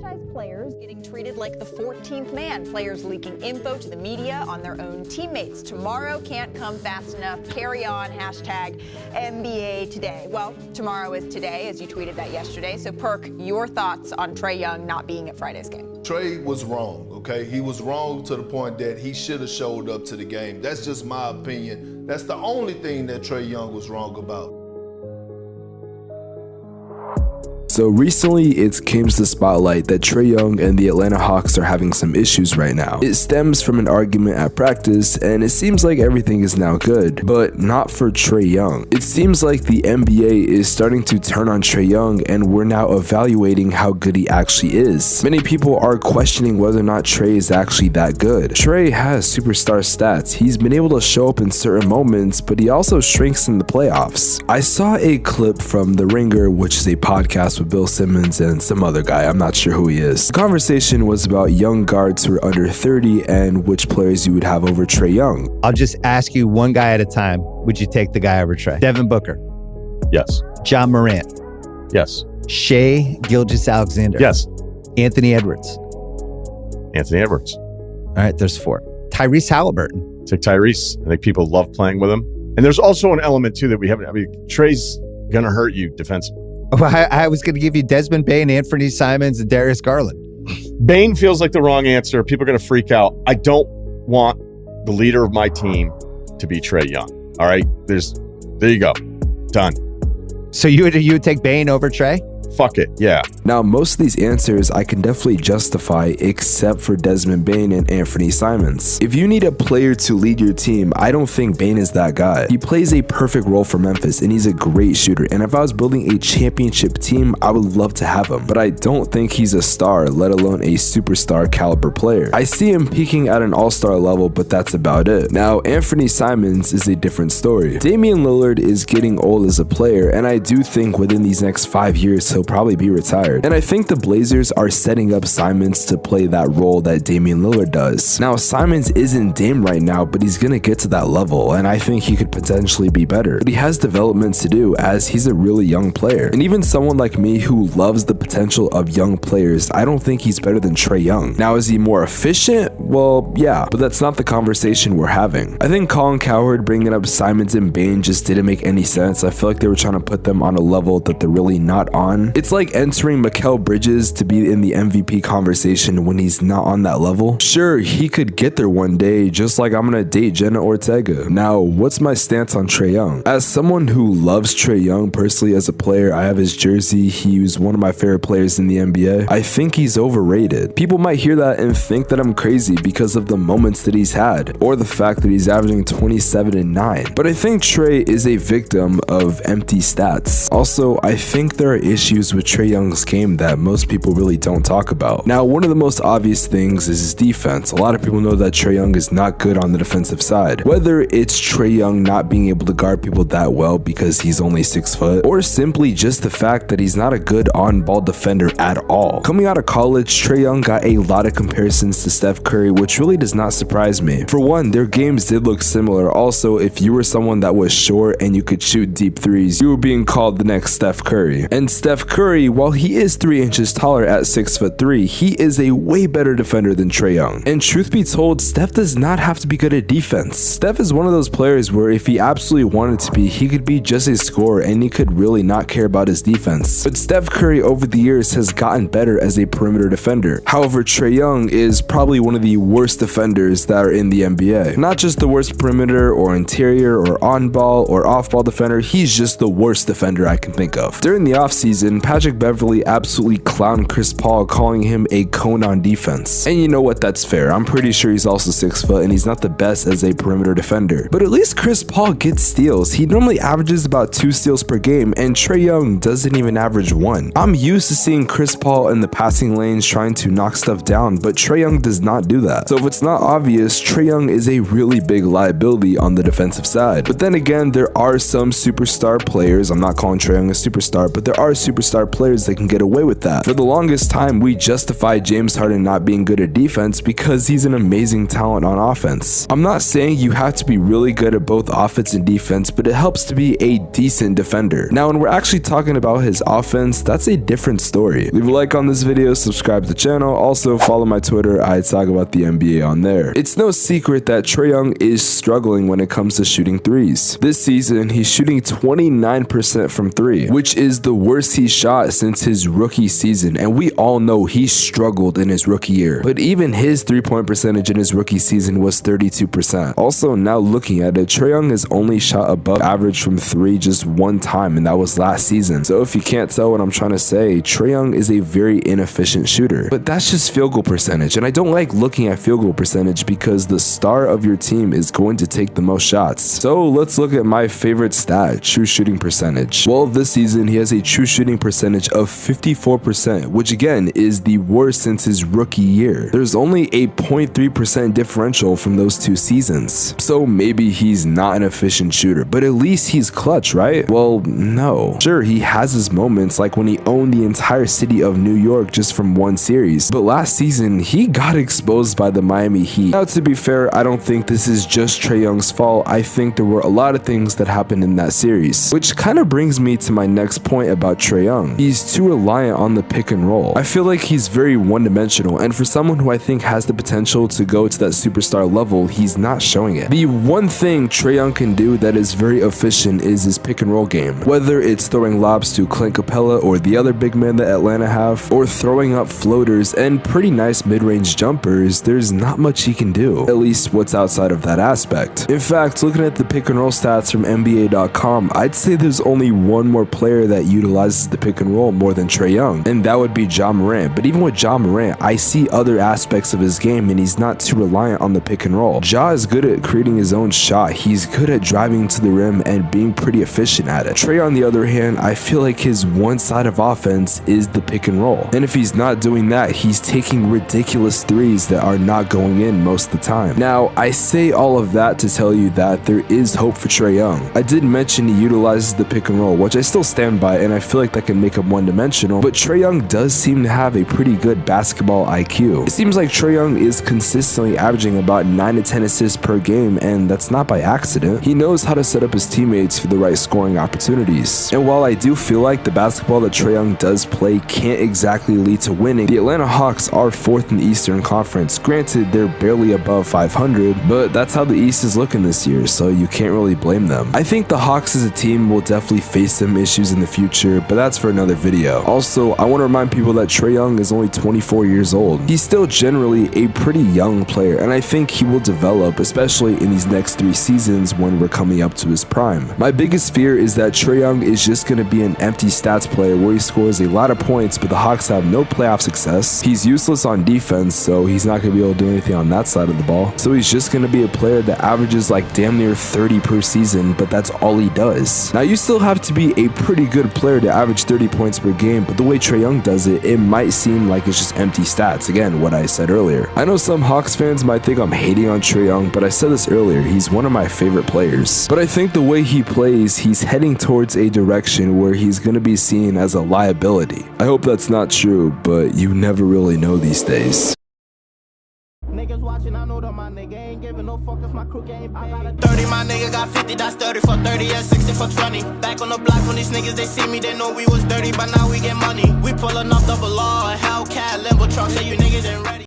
franchise players getting treated like the 14th man. Players leaking info to the media on their own teammates. Tomorrow can't come fast enough. Carry on, hashtag NBA today. Well, tomorrow is today, as you tweeted that yesterday. So, Perk, your thoughts on Trae Young not being at Friday's game? Trae was wrong, okay? He was wrong to the point that he should have showed up to the game. That's just my opinion. That's the only thing that Trae Young was wrong about. So recently, it came to the spotlight that Trae Young and the Atlanta Hawks are having some issues right now. It stems from an argument at practice, and it seems like everything is now good, but not for Trae Young. It seems like the NBA is starting to turn on Trae Young, and we're now evaluating how good he actually is. Many people are questioning whether or not Trae is actually that good. Trae has superstar stats. He's been able to show up in certain moments, but he also shrinks in the playoffs. I saw a clip from The Ringer, which is a podcast with Bill Simmons and some other guy, I'm not sure who he is. The conversation was about young guards who are under 30 and which players you would have over Trae Young. I'll just ask you one guy at a time. Would you take the guy over Trae? Devin Booker? Yes. John Morant? Yes. Shai Gilgeous-Alexander? Yes. Anthony Edwards? Anthony Edwards. All right, there's 4. Tyrese Halliburton? Take Tyrese. I think people love playing with him. And there's also an element, too, that we haven't. I mean, Trae's going to hurt you defensively. Oh, I was going to give you Desmond Bane, Anthony Simons, and Darius Garland. Bane feels like the wrong answer. People are going to freak out. I don't want the leader of my team to be Trae Young. All right? There you go. Done. So you would take Bane over Trae? Fuck it, yeah. Now, most of these answers I can definitely justify except for Desmond Bane and Anthony Simons. If you need a player to lead your team, I don't think Bane is that guy. He plays a perfect role for Memphis and he's a great shooter, and if I was building a championship team, I would love to have him, but I don't think he's a star, let alone a superstar caliber player. I see him peaking at an all-star level, but that's about it. Now, Anthony Simons is a different story. Damian Lillard is getting old as a player, and I do think within these next 5 years, he'll probably be retired. And I think the Blazers are setting up Simons to play that role that Damian Lillard does. Now, Simons isn't Dame right now, but he's gonna get to that level, and I think he could potentially be better. But he has development to do as he's a really young player. And even someone like me who loves the potential of young players, I don't think he's better than Trae Young. Now, is he more efficient? Well, yeah, but that's not the conversation we're having. I think Colin Cowherd bringing up Simons and Bane just didn't make any sense. I feel like they were trying to put them on a level that they're really not on. It's like entering Mikal Bridges to be in the MVP conversation when he's not on that level. Sure, he could get there one day, just like I'm gonna date Jenna Ortega. Now, what's my stance on Trae Young? As someone who loves Trae Young personally as a player, I have his jersey. He was one of my favorite players in the NBA. I think he's overrated. People might hear that and think that I'm crazy because of the moments that he's had, or the fact that he's averaging 27 and 9. But I think Trae is a victim of empty stats. Also, I think there are issues with Trae Young's game that most people really don't talk about. Now, one of the most obvious things is his defense. A lot of people know that Trae Young is not good on the defensive side. Whether it's Trae Young not being able to guard people that well because he's only 6 foot, or simply just the fact that he's not a good on-ball defender at all. Coming out of college, Trae Young got a lot of comparisons to Steph Curry, which really does not surprise me. For one, their games did look similar. Also, if you were someone that was short and you could shoot deep threes, you were being called the next Steph Curry. And Steph Curry, while he is 3 inches taller at 6'3", he is a way better defender than Trae Young. And truth be told, Steph does not have to be good at defense. Steph is one of those players where if he absolutely wanted to be, he could be just a scorer and he could really not care about his defense. But Steph Curry over the years has gotten better as a perimeter defender. However, Trae Young is probably one of the worst defenders that are in the NBA. Not just the worst perimeter or interior or on-ball or off-ball defender, he's just the worst defender I can think of. During the offseason, Patrick Beverley absolutely clowned Chris Paul, calling him a cone on defense. And you know what, that's fair. I'm pretty sure he's also 6 foot and he's not the best as a perimeter defender. But at least Chris Paul gets steals. He normally averages about 2 steals per game, and Trae Young doesn't even average 1. I'm used to seeing Chris Paul in the passing lanes trying to knock stuff down, but Trae Young does not do that. So if it's not obvious, Trae Young is a really big liability on the defensive side. But then again, there are some superstar players. I'm not calling Trae Young a superstar, but there are superstar superstar players that can get away with that. For the longest time, we justified James Harden not being good at defense because he's an amazing talent on offense. I'm not saying you have to be really good at both offense and defense, but it helps to be a decent defender. Now, when we're actually talking about his offense, that's a different story. Leave a like on this video, subscribe to the channel, also follow my Twitter. I talk about the NBA on there. It's no secret that Trae Young is struggling when it comes to shooting threes. This season, he's shooting 29% from three, which is the worst he's shot since his rookie season, and we all know he struggled in his rookie year. But even his three-point percentage in his rookie season was 32%. Also, now looking at it, Trae Young has only shot above average from three just one time, and that was last season. So if you can't tell what I'm trying to say, Trae Young is a very inefficient shooter. But that's just field goal percentage, and I don't like looking at field goal percentage because the star of your team is going to take the most shots. So let's look at my favorite stat, true shooting percentage. Well, this season he has a true shooting percentage of 54%, which again is the worst since his rookie year. There's only a 0.3% differential from those two seasons. So maybe he's not an efficient shooter, but at least he's clutch, right? Well, no. Sure, he has his moments like when he owned the entire city of New York just from one series, but last season he got exposed by the Miami Heat. Now, to be fair, I don't think this is just Trae Young's fault. I think there were a lot of things that happened in that series, which kind of brings me to my next point about Trae Young. He's too reliant on the pick and roll. I feel like he's very one-dimensional, and for someone who I think has the potential to go to that superstar level, he's not showing it. The one thing Trae Young can do that is very efficient is his pick and roll game. Whether it's throwing lobs to Clint Capella or the other big men that Atlanta have, or throwing up floaters and pretty nice mid-range jumpers, there's not much he can do, at least what's outside of that aspect. In fact, looking at the pick and roll stats from NBA.com, I'd say there's only one more player that utilizes the pick and roll more than Trae Young, and that would be Ja Morant. But even with Ja Morant, I see other aspects of his game and he's not too reliant on the pick and roll. Ja is good at creating his own shot. He's good at driving to the rim and being pretty efficient at it. Trae, on the other hand, I feel like his one side of offense is the pick and roll. And if he's not doing that, he's taking ridiculous threes that are not going in most of the time. Now, I say all of that to tell you that there is hope for Trae Young. I did mention he utilizes the pick and roll, which I still stand by, and I feel like that can make him one-dimensional, but Trae Young does seem to have a pretty good basketball IQ. It seems like Trae Young is consistently averaging about 9 to 10 assists per game, and that's not by accident. He knows how to set up his teammates for the right scoring opportunities. And while I do feel like the basketball that Trae Young does play can't exactly lead to winning, the Atlanta Hawks are 4th in the Eastern Conference. Granted, they're barely above 500, but that's how the East is looking this year, so you can't really blame them. I think the Hawks as a team will definitely face some issues in the future, but that's for another video. Also, I want to remind people that Trae Young is only 24 years old. He's still generally a pretty young player, and I think he will develop, especially in these next 3 seasons when we're coming up to his prime. My biggest fear is that Trae Young is just going to be an empty stats player where he scores a lot of points, but the Hawks have no playoff success. He's useless on defense, so he's not going to be able to do anything on that side of the ball. So he's just going to be a player that averages like damn near 30 per season, but that's all he does. Now, you still have to be a pretty good player to average 30 points per game, but the way Trae Young does it, it might seem like it's just empty stats. Again, what I said earlier. I know some Hawks fans might think I'm hating on Trae Young, but I said this earlier, he's one of my favorite players. But I think the way he plays, he's heading towards a direction where he's going to be seen as a liability. I hope that's not true, but you never really know these days. Niggas watching, I know that my nigga ain't giving no fuck if my crew game. I got a 30, my nigga got 50, that's 30 for 30, and 60 for 20. Back on the block when these niggas, they see me, they know we was dirty, but now we get money. We pulling up double law, Hellcat, Limbo trucks, say you niggas ain't ready.